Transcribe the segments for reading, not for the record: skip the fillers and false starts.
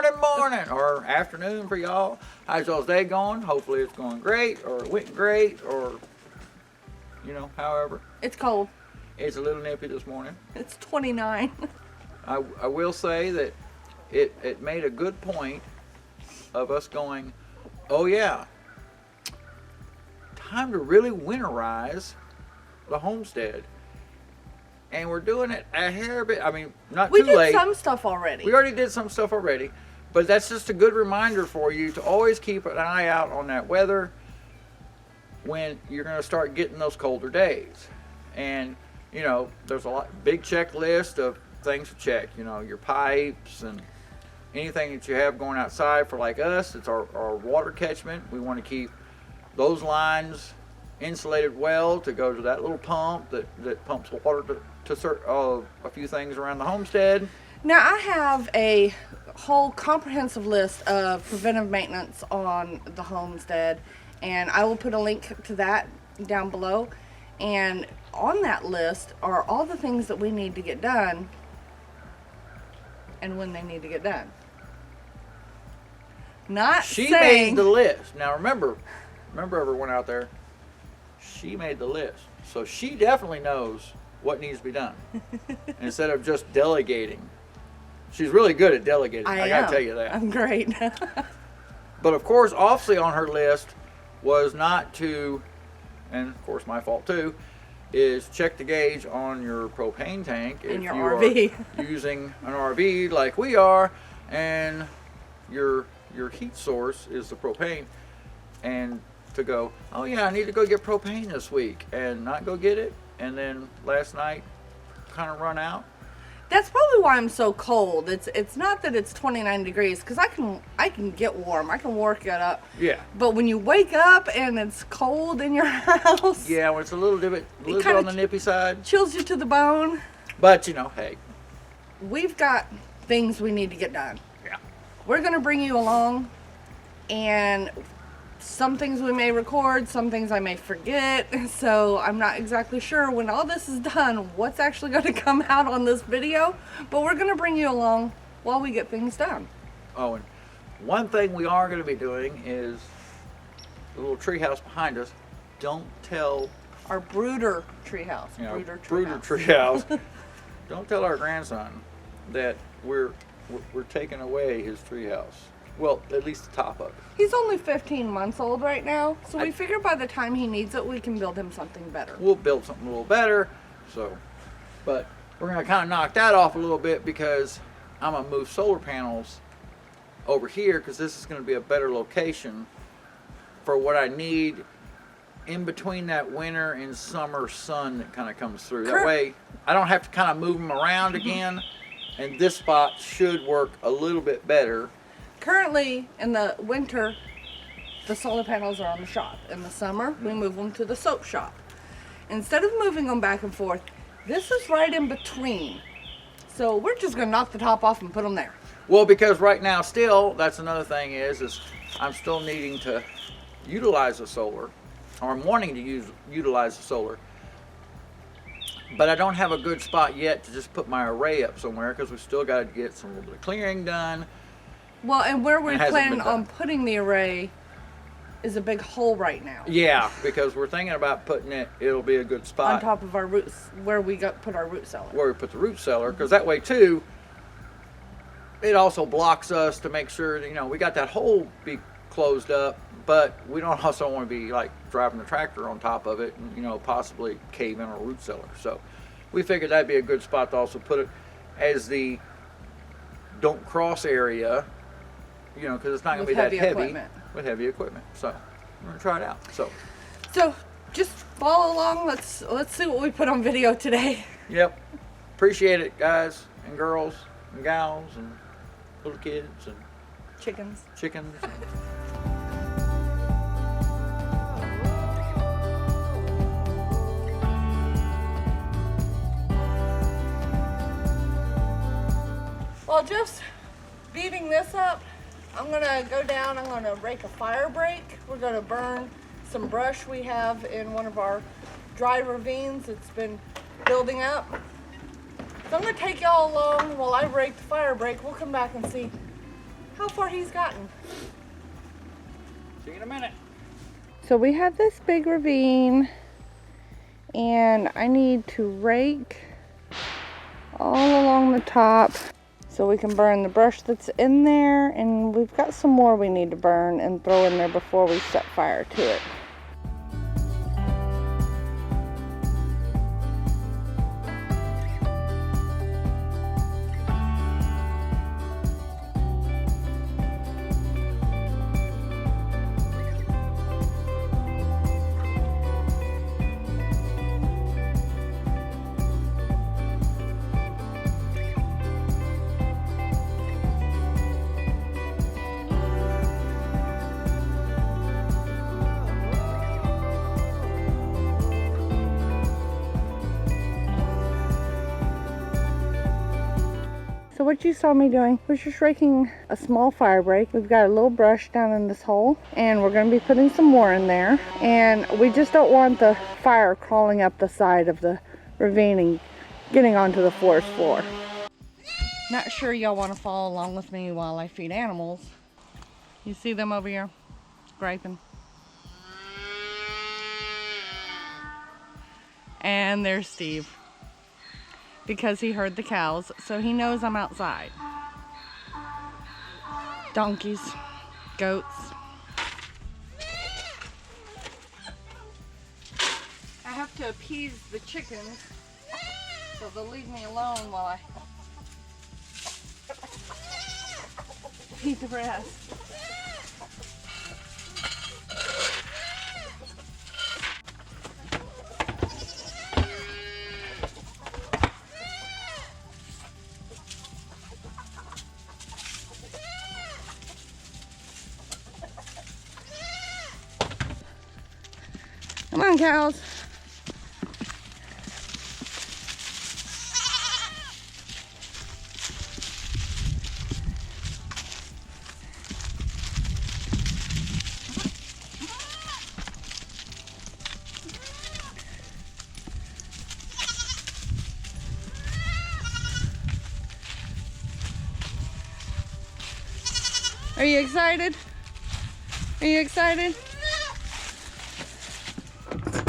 morning, or afternoon for y'all. How's y'all's day going? Hopefully it's going great, or it went great, or, however. It's cold. It's a little nippy this morning. It's 29. I will say that it made a good point of us going, oh yeah, time to really winterize the homestead. And we're doing it a hair bit, not We too late. did some stuff already. We already did some stuff already, but that's just a good reminder for you to always keep an eye out on that weather when you're going to start getting those colder days. And, there's a big checklist of things to check, your pipes and anything that you have going outside. For like us, it's our water catchment. We want to keep those lines insulated well to go to that little pump that pumps water to a few things around the homestead. Now I have a whole comprehensive list of preventive maintenance on the homestead, and I will put a link to that down below. And on that list are all the things that we need to get done and when they need to get done. She made the list. Now remember everyone out there, she made the list. So she definitely knows what needs to be done. Instead of just delegating. She's really good at delegating. I gotta tell you that. I'm great. But of course, obviously on her list was not to, and of course my fault too, is check the gauge on your propane tank in if your you RV. are using an RV like we are, and your heat source is the propane, and to go, oh yeah, I need to go get propane this week, and not go get it, and then last night kind of run out. That's probably why I'm so cold. It's not that it's 29 degrees, because I can get warm. I can work it up. Yeah. But when you wake up and it's cold in your house, yeah, when it's a little bit on the nippy side, chills you to the bone. But hey, we've got things we need to get done. Yeah. We're gonna bring you along, and some things we may record, some things I may forget, so I'm not exactly sure when all this is done what's actually going to come out on this video, but we're going to bring you along while we get things done. Oh, and one thing we are going to be doing is the little tree house behind us. Don't tell our brooder tree house. Brooder tree house. Don't tell our grandson that we're taking away his tree house. Well, at least the top of it. He's only 15 months old right now, so we figure by the time he needs it, we can build him something better. We'll build something a little better. But we're going to kind of knock that off a little bit because I'm going to move solar panels over here because this is going to be a better location for what I need in between that winter and summer sun that kind of comes through. That way, I don't have to kind of move them around again, and this spot should work a little bit better. Currently, in the winter, the solar panels are on the shop. In the summer, we move them to the soap shop. Instead of moving them back and forth, this is right in between. So we're just going to knock the top off and put them there. Well, because right now still, that's another thing is I'm still needing to utilize the solar, or I'm wanting to utilize the solar. But I don't have a good spot yet to just put my array up somewhere because we still got to get some little bit of clearing done. Well, and where we're planning on putting the array is a big hole right now. Yeah, because we're thinking about it'll be a good spot. On top of our roots, where we put our root cellar. Where we put the root cellar, because that way too, it also blocks us to make sure that, we got that hole be closed up, but we don't also want to be like driving the tractor on top of it and, possibly cave in our root cellar. So we figured that'd be a good spot to also put it as the don't cross area. Because it's not going to be that heavy with heavy equipment. So we're going to try it out. So just follow along. Let's see what we put on video today. Yep. Appreciate it, guys and girls and gals and little kids and chickens. While Jeff's beating this up, I'm gonna go down, I'm gonna rake a fire break. We're gonna burn some brush we have in one of our dry ravines that's been building up. So I'm gonna take y'all along while I rake the fire break. We'll come back and see how far he's gotten. See you in a minute. So we have this big ravine, and I need to rake all along the top so we can burn the brush that's in there, and we've got some more we need to burn and throw in there before we set fire to it. So what you saw me doing was just raking a small fire break. We've got a little brush down in this hole, and we're going to be putting some more in there. And we just don't want the fire crawling up the side of the ravine and getting onto the forest floor. Not sure y'all want to follow along with me while I feed animals. You see them over here griping. And there's Steve, because he heard the cows, so he knows I'm outside. Donkeys, goats. I have to appease the chickens, so they'll leave me alone while I feed the rest. Come on, cows. Are you excited? Are you excited?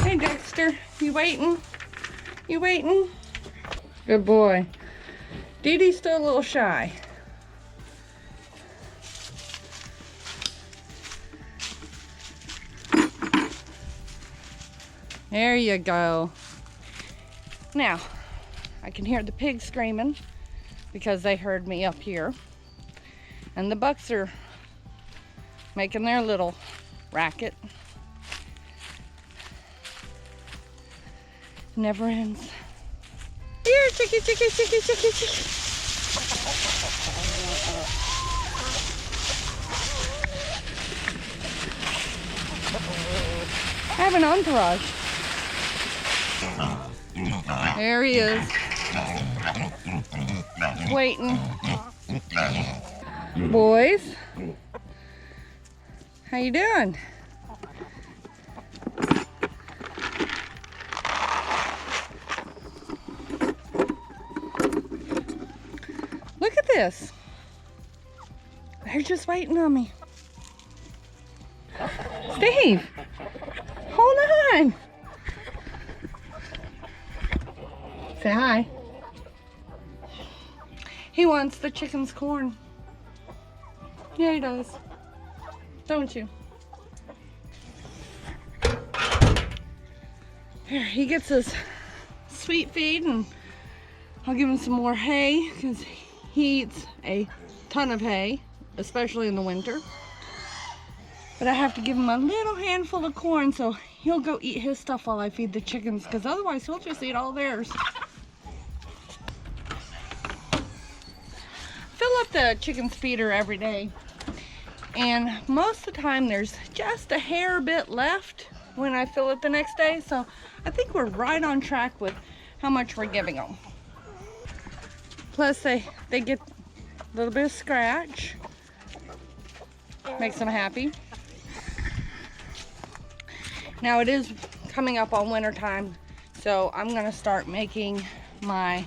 Hey Dexter, you waiting? You waiting? Good boy. Dee Dee's still a little shy. There you go. Now, I can hear the pigs screaming because they heard me up here. And the bucks are making their little racket. Never ends. Here, chickie, chickie, chickie, chickie, chickie. I have an entourage. There he is. Waiting. Boys, how you doing? Look at this. They're just waiting on me. Steve, hold on. Say hi. He wants the chicken's corn. Yeah, he does. Don't you? Here, he gets his sweet feed, and I'll give him some more hay because he eats a ton of hay, especially in the winter. But I have to give him a little handful of corn so he'll go eat his stuff while I feed the chickens, because otherwise he'll just eat all theirs. Fill up the chicken's feeder every day. And most of the time there's just a hair bit left when I fill it the next day. So I think we're right on track with how much we're giving them. Plus they get a little bit of scratch. Makes them happy. Now it is coming up on winter time, so I'm gonna start making my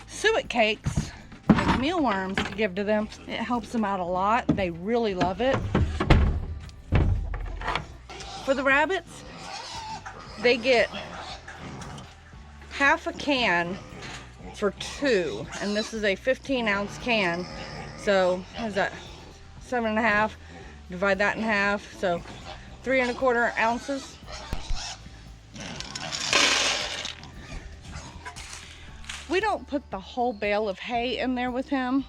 suet cakes with mealworms to give to them. It helps them out a lot. They really love it. For the rabbits, they get half a can for 2, and this is a 15-ounce can. So what is that, 7.5? Divide that in half, so 3¼ ounces. We don't put the whole bale of hay in there with him.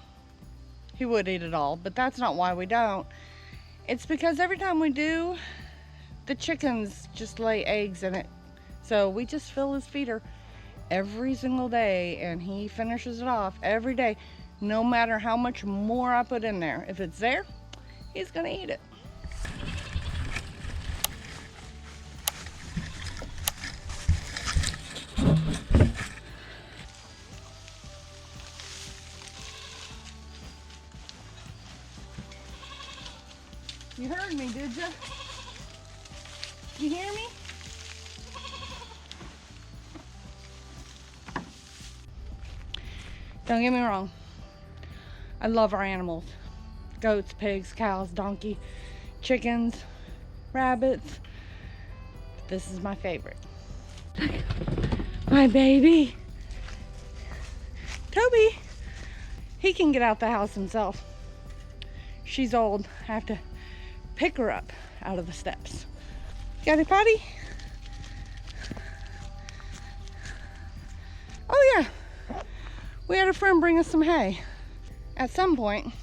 He would eat it all, but that's not why we don't. It's because every time we do, the chickens just lay eggs in it. So we just fill his feeder every single day, and he finishes it off every day, no matter how much more I put in there. If it's there, he's gonna eat it. You heard me, did you? You hear me? Don't get me wrong. I love our animals. Goats, pigs, cows, donkey, chickens, rabbits. This is my favorite. My baby. Toby. He can get out the house himself. She's old. I have to pick her up out of the steps. Got a potty? Oh yeah. We had a friend bring us some hay. At some point,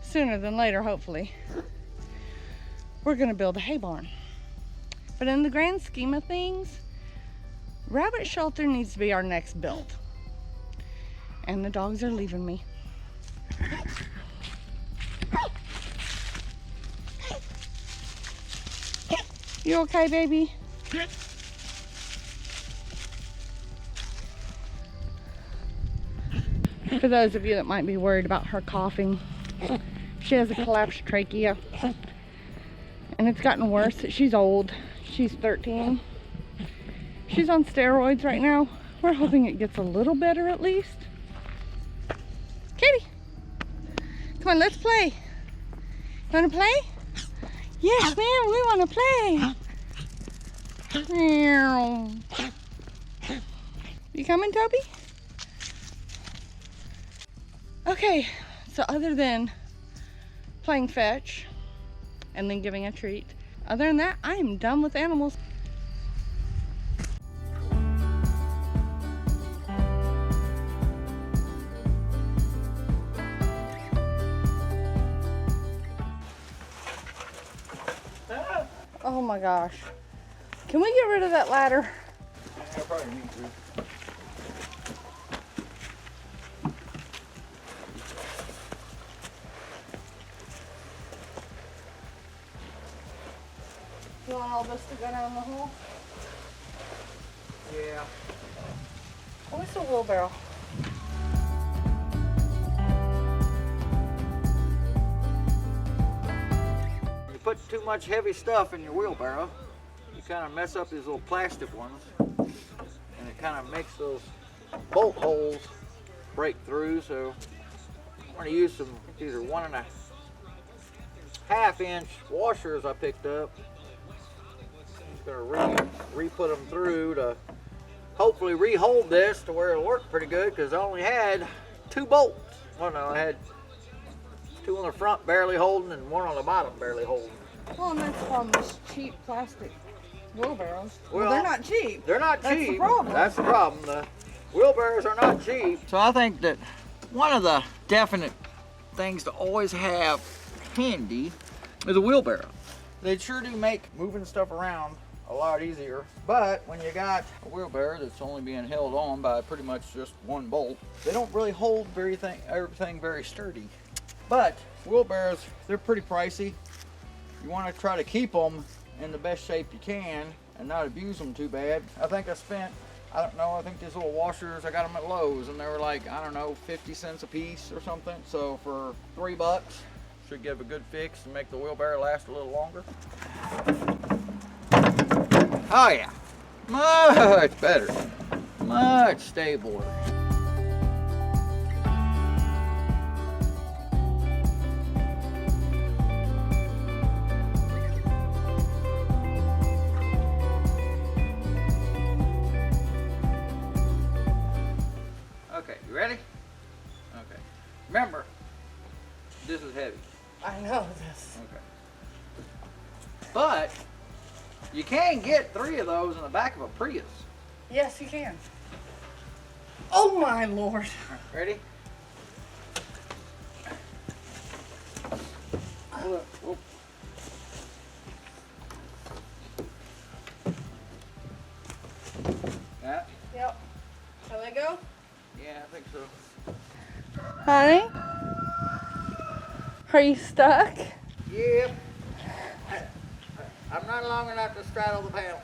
sooner than later, hopefully, we're gonna build a hay barn. But in the grand scheme of things, rabbit shelter needs to be our next build. And the dogs are leaving me. You okay, baby? For those of you that might be worried about her coughing, she has a collapsed trachea, and it's gotten worse. She's old. She's 13. She's on steroids right now. We're hoping it gets a little better at least. Katie, come on, let's play. You want to play? Yes, ma'am, we want to play. You coming, Toby? Okay, so other than playing fetch and then giving a treat, other than that, I am done with animals. Oh my gosh. Can we get rid of that ladder? I probably need to. You want all this to go down the hole? Yeah. Where's the wheelbarrow? You put too much heavy stuff in your wheelbarrow, you kind of mess up these little plastic ones, and it kind of makes those bolt holes break through. So I'm going to use some either 1.5 inch washers I picked up. Going to re-put them through to hopefully re-hold this to where it'll work pretty good, because I only had 2 bolts. Well, no, I had 2 on the front barely holding and 1 on the bottom barely holding. Well, and that's from these cheap plastic wheelbarrows. Well, they're not cheap. They're not That's cheap. the problem. That's the problem. The wheelbarrows are not cheap. So I think that one of the definite things to always have handy is a wheelbarrow. They sure do make moving stuff around a lot easier, but when you got a wheelbarrow that's only being held on by pretty much just 1 bolt, they don't really hold everything very sturdy. But wheelbarrows, they're pretty pricey. You want to try to keep them in the best shape you can and not abuse them too bad. I think I spent, I don't know, I think these little washers, I got them at Lowe's, and they were like, I don't know, 50 cents a piece or something. So for $3, should give a good fix and make the wheelbarrow last a little longer. Oh yeah, much better, much stabler. know this. Okay. But you can get 3 of those in the back of a Prius. Yes, you can. Oh my Lord. Ready? Look, whoop. That? Yep. Shall I go? Yeah, I think so. Honey? Are you stuck? Yep. I'm not long enough to straddle the panel.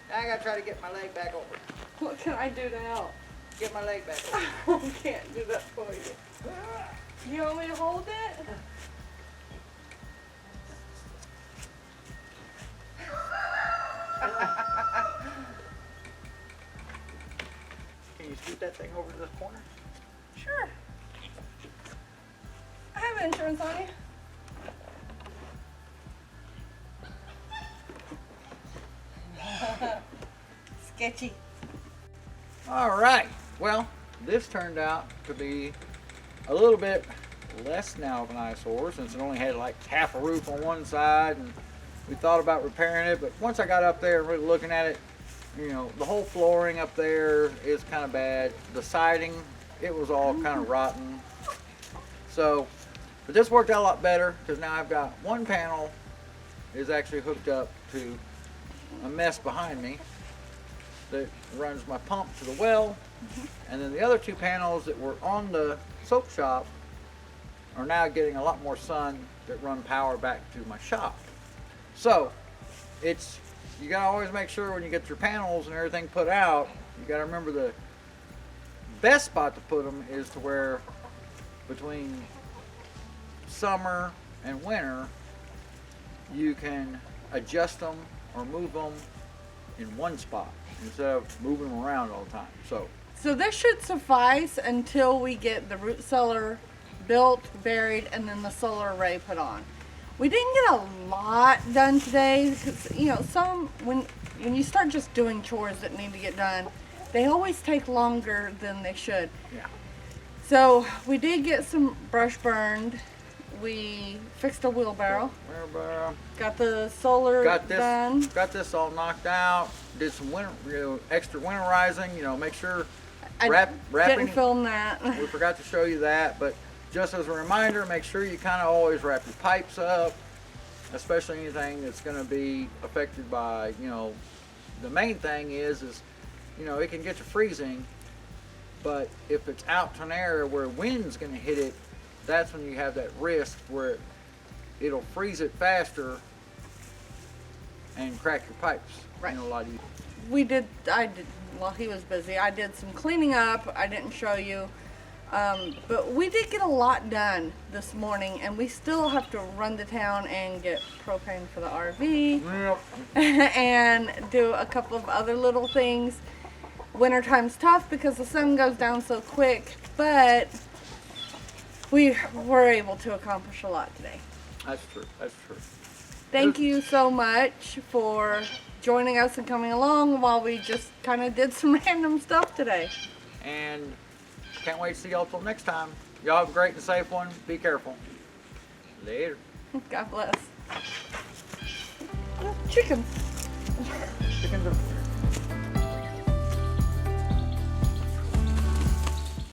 Now I gotta try to get my leg back over. What can I do to help? Get my leg back over. I can't do that for you. You want me to hold it? Can you scoot that thing over to this corner? Sure. I have insurance on you. Sketchy. All right. Well, this turned out to be a little bit less now of an eyesore since it only had like half a roof on one side, and we thought about repairing it. But once I got up there and really looking at it, you know, the whole flooring up there is kind of bad. The siding, it was all kind of rotten. So, but this worked out a lot better because now I've got one panel is actually hooked up to a mess behind me that runs my pump to the well, and then the other 2 panels that were on the soap shop are now getting a lot more sun that run power back to my shop. So it's, you gotta always make sure when you get your panels and everything put out, you gotta remember the best spot to put them is to where between summer and winter you can adjust them or move them in one spot instead of moving them around all the time. So this should suffice until we get the root cellar built, buried, and then the solar array put on. We didn't get a lot done today because, you know, when you start just doing chores that need to get done, they always take longer than they should. Yeah. So we did get some brush burned. We fixed a wheelbarrow. Got the solar done. Got this all knocked out. Did some winter, extra winterizing. You know, make sure I wrapping. didn't film that. We forgot to show you that, but just as a reminder, make sure you kind of always wrap your pipes up, especially anything that's going to be affected by, you know, the main thing is, you know, it can get to freezing, but if it's out to an area where wind's going to hit it, that's when you have that risk where it'll freeze it faster and crack your pipes. Right. You know, a lot easier. While he was busy, I did some cleaning up. I didn't show you. But we did get a lot done this morning, and we still have to run to town and get propane for the RV. Yep. And do a couple of other little things. Wintertime's tough because the sun goes down so quick, but we were able to accomplish a lot today. That's true. That's true. Thank you so much for joining us and coming along while we just kind of did some random stuff today. And can't wait to see y'all till next time. Y'all have a great and safe one. Be careful. Later. God bless. Chicken. Chickens are